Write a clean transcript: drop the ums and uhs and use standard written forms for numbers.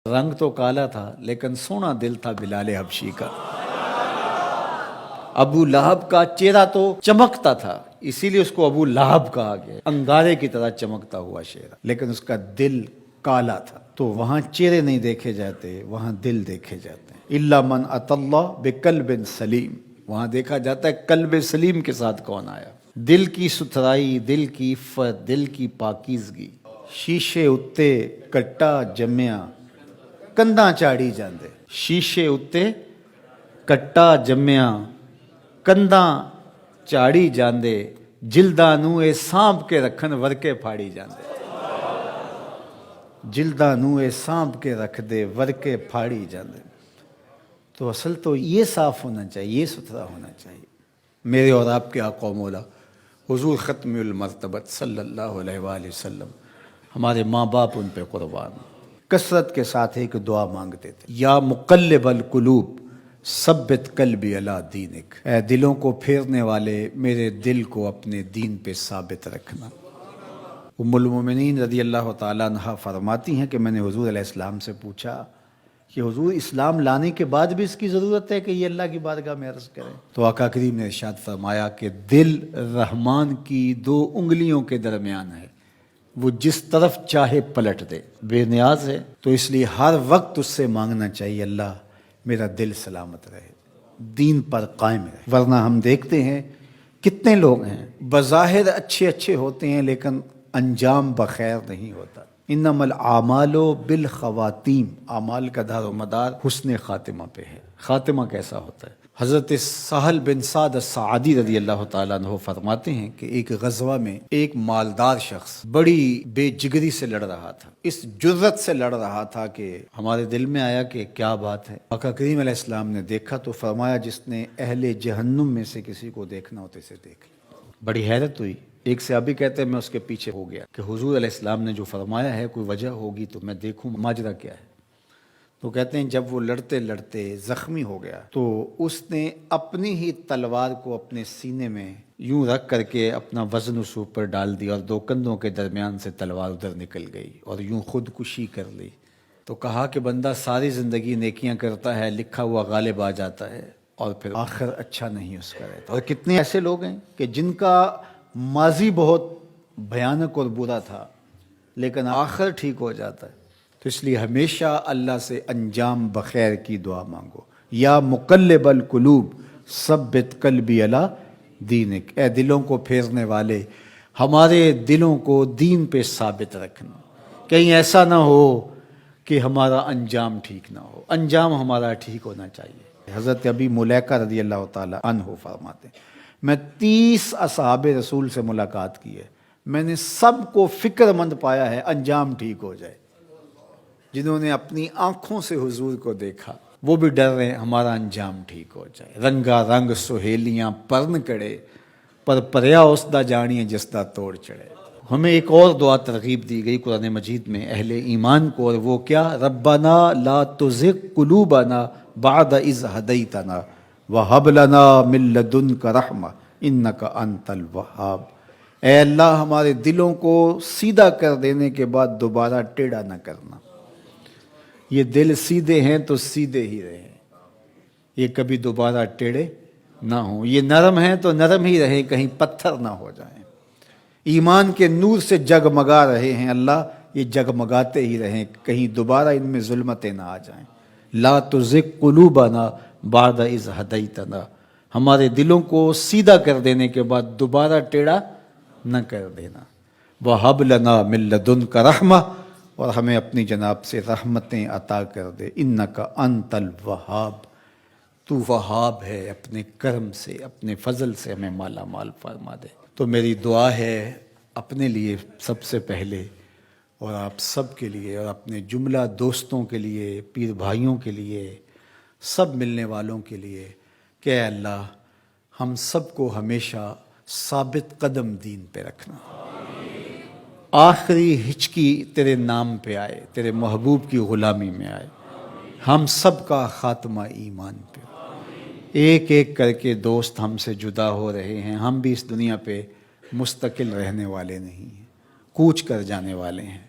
رنگ تو کالا تھا لیکن سونا دل تھا بلال حبشی کا۔ ابو لہب کا چہرہ تو چمکتا تھا، اسی لیے اس کو ابو لہب کہا گیا، انگارے کی طرح چمکتا ہوا چہرہ، لیکن اس کا دل کالا تھا۔ تو وہاں چہرے نہیں دیکھے جاتے، وہاں دل دیکھے جاتے ہیں۔ الا من اتى اللہ بقلب سلیم، وہاں دیکھا جاتا ہے قلب سلیم کے ساتھ کون آیا۔ دل کی ستھرائی، دل کی عفت، دل کی پاکیزگی۔ شیشے اتے کٹا جمیا کندا چاڑی جاندے، شیشے اتے کٹا جمیا کندا چاڑی جاندے، جلداں نوں اے سانپ کے رکھن ورکے پھاڑی جاندے، جلداں نوں اے سانپ کے رکھ دے ورکے پھاڑی جاندے۔ تو اصل تو یہ صاف ہونا چاہیے، یہ ستھرا ہونا چاہیے۔ میرے اور آپ کے آقا و مولا حضور ختم المرتبت صلی اللہ علیہ وآلہ وسلم، ہمارے ماں باپ ان پہ قربان، کثرت کے ساتھ ایک دعا مانگتے تھے، یا مقلب القلوب ثبت قلبی علی دینک، اے دلوں کو پھیرنے والے میرے دل کو اپنے دین پہ ثابت رکھنا۔ ام المومنین رضی اللہ تعالیٰ عنہ فرماتی ہیں کہ میں نے حضور علیہ السلام سے پوچھا کہ حضور اسلام لانے کے بعد بھی اس کی ضرورت ہے کہ یہ اللہ کی بارگاہ میں عرض کریں؟ تو آقا کریم نے ارشاد فرمایا کہ دل رحمان کی دو انگلیوں کے درمیان ہے، وہ جس طرف چاہے پلٹ دے، بے نیاز ہے۔ تو اس لیے ہر وقت اس سے مانگنا چاہیے، اللہ میرا دل سلامت رہے، دین پر قائم رہے۔ ورنہ ہم دیکھتے ہیں کتنے لوگ ہیں بظاہر اچھے ہوتے ہیں لیکن انجام بخیر نہیں ہوتا۔ انما الاعمال بالخواتیم، اعمال کا دار و مدار حسن خاتمہ پہ ہے۔ خاتمہ کیسا ہوتا ہے؟ حضرت سہل بن سعد الساعدی رضی اللہ تعالیٰ عنہ فرماتے ہیں کہ ایک غزوہ میں ایک مالدار شخص بڑی بے جگری سے لڑ رہا تھا، اس جرت سے لڑ رہا تھا کہ ہمارے دل میں آیا کہ کیا بات ہے۔ آقا کریم علیہ السلام نے دیکھا تو فرمایا جس نے اہل جہنم میں سے کسی کو دیکھنا ہو تو اسے دیکھ لے۔ بڑی حیرت ہوئی، ایک صحابی کہتے ہیں میں اس کے پیچھے ہو گیا کہ حضور علیہ السلام نے جو فرمایا ہے کوئی وجہ ہوگی تو میں دیکھوں ماجرا کیا ہے۔ تو کہتے ہیں جب وہ لڑتے لڑتے زخمی ہو گیا تو اس نے اپنی ہی تلوار کو اپنے سینے میں یوں رکھ کر کے اپنا وزن اس اوپر ڈال دیا اور دو کندھوں کے درمیان سے تلوار ادھر نکل گئی اور یوں خودکشی کر لی۔ تو کہا کہ بندہ ساری زندگی نیکیاں کرتا ہے، لکھا ہوا غالب آ جاتا ہے اور پھر آخر اچھا نہیں اس کا رہتا۔ اور کتنے ایسے لوگ ہیں کہ جن کا ماضی بہت بھیانک اور برا تھا لیکن آخر ٹھیک ہو جاتا ہے۔ تو اس لیے ہمیشہ اللہ سے انجام بخیر کی دعا مانگو۔ یا مقلب القلوب ثبت قلبی علی دینک، اے دلوں کو پھیرنے والے ہمارے دلوں کو دین پہ ثابت رکھنا، کہیں ایسا نہ ہو کہ ہمارا انجام ٹھیک نہ ہو۔ انجام ہمارا ٹھیک ہونا چاہیے۔ حضرت ابی ملیکہ رضی اللہ تعالی عنہ فرماتے ہیں میں 30 اصحاب رسول سے ملاقات کی ہے، میں نے سب کو فکر مند پایا ہے انجام ٹھیک ہو جائے۔ جنہوں نے اپنی آنکھوں سے حضور کو دیکھا وہ بھی ڈر رہے ہیں ہمارا انجام ٹھیک ہو جائے۔ رنگا رنگ سہیلیاں پرن کڑے، پر پریا اس دا جانیے جس دا توڑ چڑھے۔ ہمیں ایک اور دعا ترغیب دی گئی قرآن مجید میں اہل ایمان کو، اور وہ کیا؟ ربنا لا تزغ قلوبنا بعد اذ ہدیتنا وہب لنا من لدنک رحمہ انک انت الوہاب۔ اے اللہ ہمارے دلوں کو سیدھا کر دینے کے بعد دوبارہ ٹیڑھا نہ کرنا۔ یہ دل سیدھے ہیں تو سیدھے ہی رہیں، یہ کبھی دوبارہ ٹیڑھے نہ ہوں۔ یہ نرم ہیں تو نرم ہی رہیں، کہیں پتھر نہ ہو جائیں۔ ایمان کے نور سے جگمگا رہے ہیں اللہ، یہ جگمگاتے ہی رہیں، کہیں دوبارہ ان میں ظلمتیں نہ آ جائیں۔ لا تزغ قلوبنا بعد اذ ہدیتنا، ہمارے دلوں کو سیدھا کر دینے کے بعد دوبارہ ٹیڑھا نہ کر دینا۔ وہب لنا من لدنک رحمہ، اور ہمیں اپنی جناب سے رحمتیں عطا کر دے۔ انک انت الوہاب، تو وہاب ہے، اپنے کرم سے اپنے فضل سے ہمیں مالا مال فرما دے۔ تو میری دعا ہے اپنے لیے سب سے پہلے اور آپ سب کے لیے اور اپنے جملہ دوستوں کے لیے، پیر بھائیوں کے لیے، سب ملنے والوں کے لیے کہ اے اللہ ہم سب کو ہمیشہ ثابت قدم دین پہ رکھنا، آخری ہچکی تیرے نام پہ آئے، تیرے محبوب کی غلامی میں آئے، ہم سب کا خاتمہ ایمان پہ۔ ایک ایک کر کے دوست ہم سے جدا ہو رہے ہیں، ہم بھی اس دنیا پہ مستقل رہنے والے نہیں ہیں، کوچ کر جانے والے ہیں۔